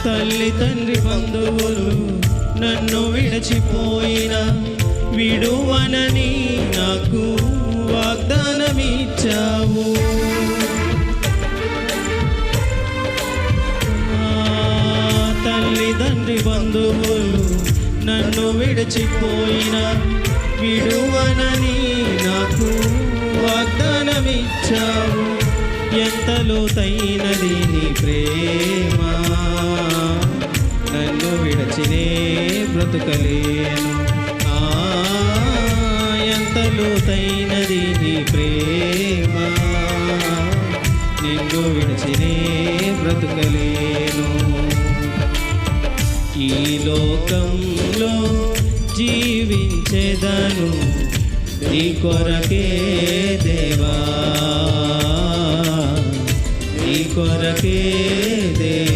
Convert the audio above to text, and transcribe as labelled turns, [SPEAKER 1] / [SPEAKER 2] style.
[SPEAKER 1] తల్లి తండ్రి బంధువులు నన్ను విడిచిపోయిన విడువనని నాకు వాగ్దానమిచ్చావు. తల్లిదండ్రి బంధువులు నన్ను విడిచిపోయిన విడువనని నాకు వాగ్దానమిచ్చావు. ఎంత లోతైనది నీ ప్రేమ, నన్ను విడచినే బ్రతుకలేను. ఎంత లోతైనది నీ ప్రేమ, నిన్ను విడచినే బ్రతుకలేను. ఈ లోకంలో జీవించేదను నీ కొరకే దేవా, నీ కొరకే దేవా.